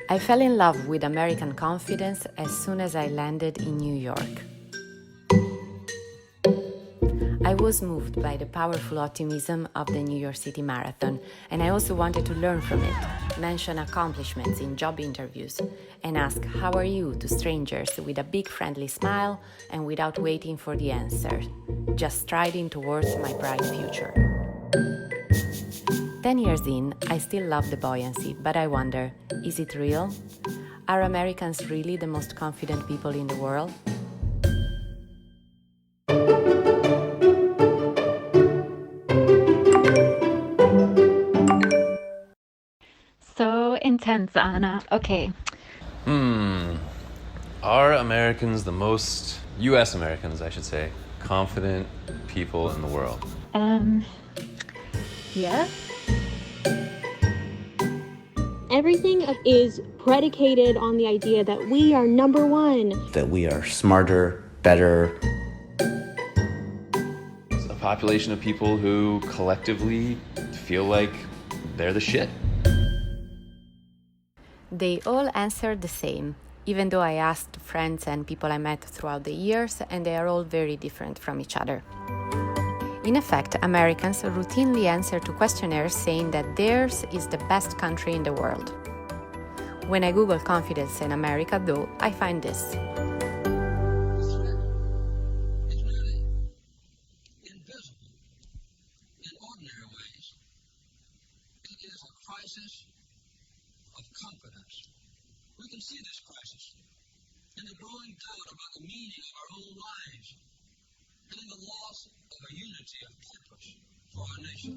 I fell in love with American confidence as soon as I landed in New York. I was moved by the powerful optimism of the New York City Marathon, and I also wanted to learn from it, mention accomplishments in job interviews, and ask "How are you?" to strangers with a big friendly smile and without waiting for the answer, just striding towards my bright future. 10 years in, I still love the buoyancy, but I wonder, is it real? Are Americans really the most confident people in the world? So intense, Anna. Okay. Are Americans the most, US Americans, I should say, confident people in the world? Yes. Everything is predicated on the idea that we are number one. That we are smarter, better. It's a population of people who collectively feel like they're the shit. They all answered the same, even though I asked friends and people I met throughout the years, and they are all very different from each other. In effect, Americans routinely answer to questionnaires saying that theirs is the best country in the world. When I Google confidence in America, though, I find this. Crisis of confidence. We can see this crisis in the growing doubt about the meaning of our own lives and in the loss of a unity of purpose for our nation.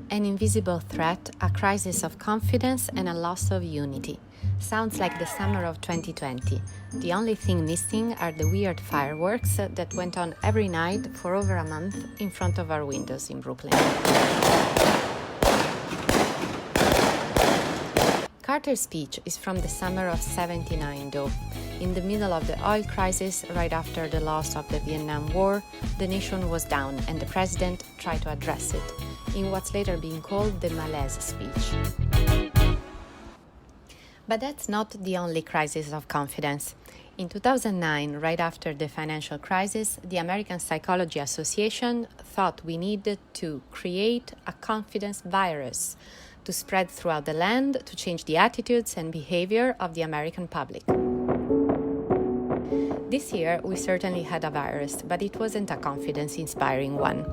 An invisible threat, a crisis of confidence, and a loss of unity. Sounds like the summer of 2020. The only thing missing are the weird fireworks that went on every night for over a month in front of our windows in Brooklyn. Carter's speech is from the summer of '79, though. In the middle of the oil crisis, right after the loss of the Vietnam War, the nation was down and the president tried to address it, in what's later been called the malaise speech. But that's not the only crisis of confidence. In 2009, right after the financial crisis, the American Psychology Association thought we needed to create a confidence virus to spread throughout the land to change the attitudes and behavior of the American public. This year, we certainly had a virus, but it wasn't a confidence-inspiring one.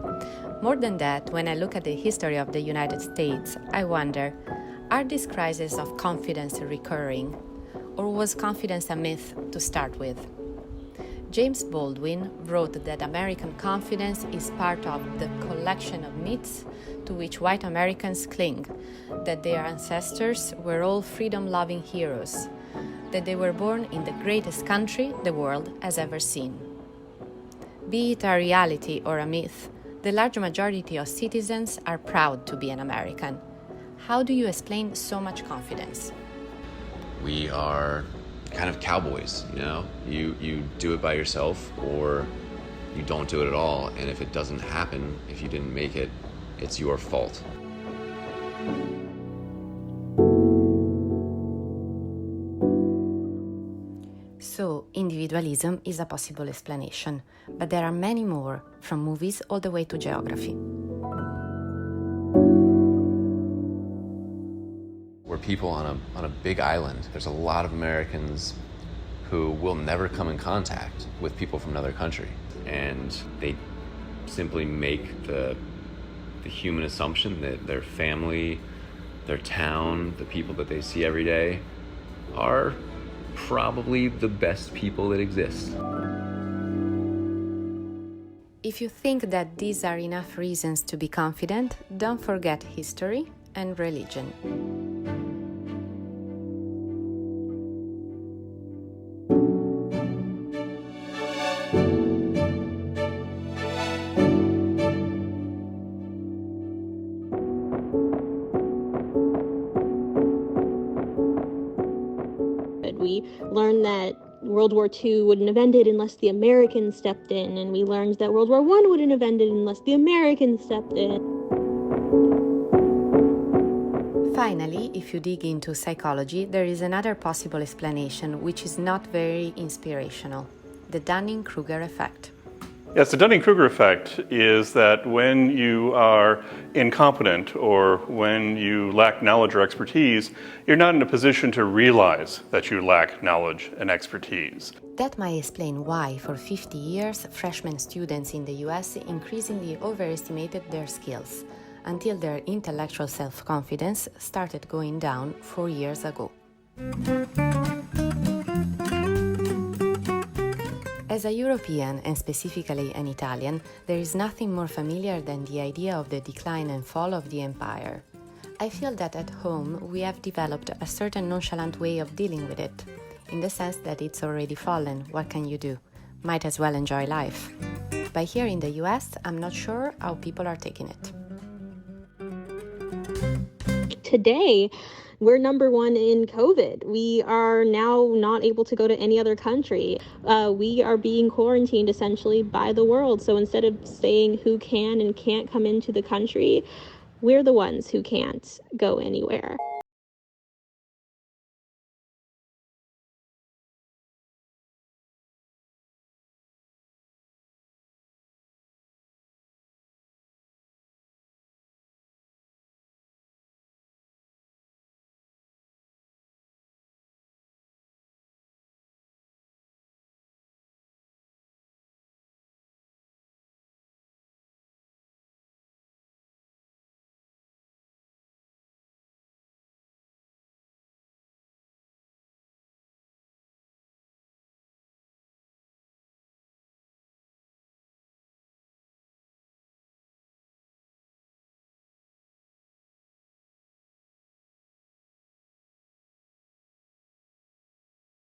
More than that, when I look at the history of the United States, I wonder, are these crises of confidence recurring? Or was confidence a myth to start with? James Baldwin wrote that American confidence is part of the collection of myths to which white Americans cling, that their ancestors were all freedom-loving heroes, that they were born in the greatest country the world has ever seen. Be it a reality or a myth, the large majority of citizens are proud to be an American. How do you explain so much confidence? We are kind of cowboys, you know? You do it by yourself or you don't do it at all, and if it doesn't happen, if you didn't make it, it's your fault. So, individualism is a possible explanation, but there are many more, from movies all the way to geography. We're people on a big island. There's a lot of Americans who will never come in contact with people from another country, and they simply make the human assumption that their family, their town, the people that they see every day are probably the best people that exist. If you think that these are enough reasons to be confident, don't forget history and religion. We learned that World War II wouldn't have ended unless the Americans stepped in, and we learned that World War I wouldn't have ended unless the Americans stepped in. Finally, if you dig into psychology, there is another possible explanation which is not very inspirational: the Dunning-Kruger effect. Yes, the Dunning-Kruger effect is that when you are incompetent or when you lack knowledge or expertise, you're not in a position to realize that you lack knowledge and expertise. That might explain why, for 50 years, freshman students in the US increasingly overestimated their skills, until their intellectual self-confidence started going down 4 years ago. As a European, and specifically an Italian, there is nothing more familiar than the idea of the decline and fall of the empire. I feel that at home we have developed a certain nonchalant way of dealing with it, in the sense that it's already fallen, what can you do? Might as well enjoy life. But here in the US, I'm not sure how people are taking it. Today, we're number one in COVID. We are now not able to go to any other country. We are being quarantined essentially by the world. So instead of saying who can and can't come into the country, we're the ones who can't go anywhere.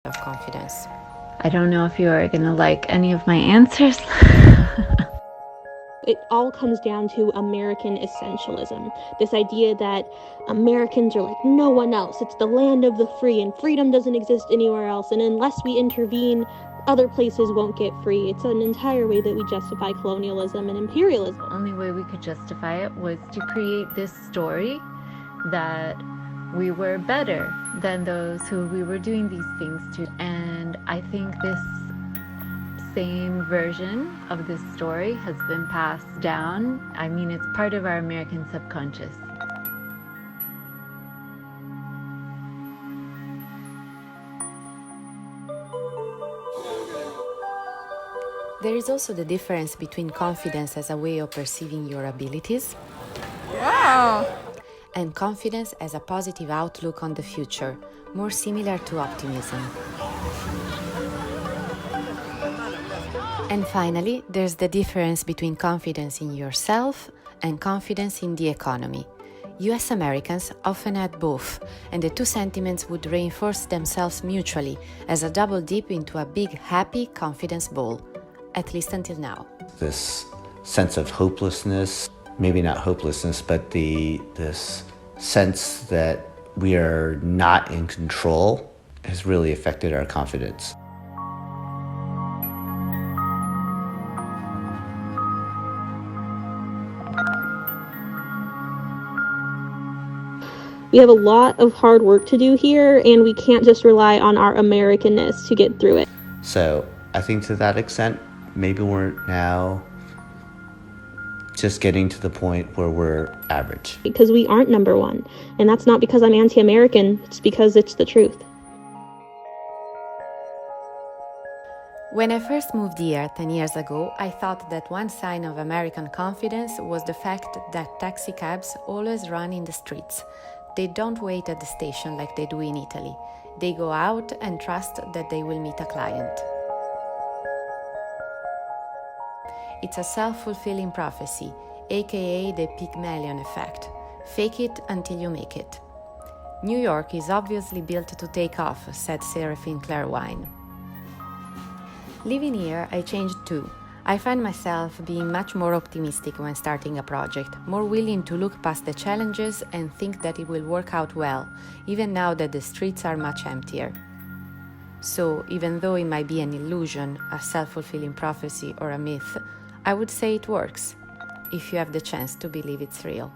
Of confidence. I don't know if you are going to like any of my answers. It all comes down to American essentialism. This idea that Americans are like no one else. It's the land of the free and freedom doesn't exist anywhere else. And unless we intervene, other places won't get free. It's an entire way that we justify colonialism and imperialism. The only way we could justify it was to create this story that we were better than those who we were doing these things to. And I think this same version of this story has been passed down. I mean, it's part of our American subconscious. There is also the difference between confidence as a way of perceiving your abilities. Wow! And confidence as a positive outlook on the future, more similar to optimism. And finally, there's the difference between confidence in yourself and confidence in the economy. US Americans often had both, and the two sentiments would reinforce themselves mutually as a double dip into a big, happy confidence bowl, at least until now. This sense of hopelessness, maybe not hopelessness, but this sense that we are not in control has really affected our confidence. We have a lot of hard work to do here, and we can't just rely on our Americanness to get through it. So I think to that extent, maybe we're now just getting to the point where we're average. Because we aren't number one. And that's not because I'm anti-American, it's because it's the truth. When I first moved here 10 years ago, I thought that one sign of American confidence was the fact that taxi cabs always run in the streets. They don't wait at the station like they do in Italy. They go out and trust that they will meet a client. It's a self-fulfilling prophecy, aka the Pygmalion effect. Fake it until you make it. New York is obviously built to take off, said Seraphine Clairwine. Living here, I changed too. I find myself being much more optimistic when starting a project, more willing to look past the challenges and think that it will work out well, even now that the streets are much emptier. So, even though it might be an illusion, a self-fulfilling prophecy or a myth, I would say it works, if you have the chance to believe it's real.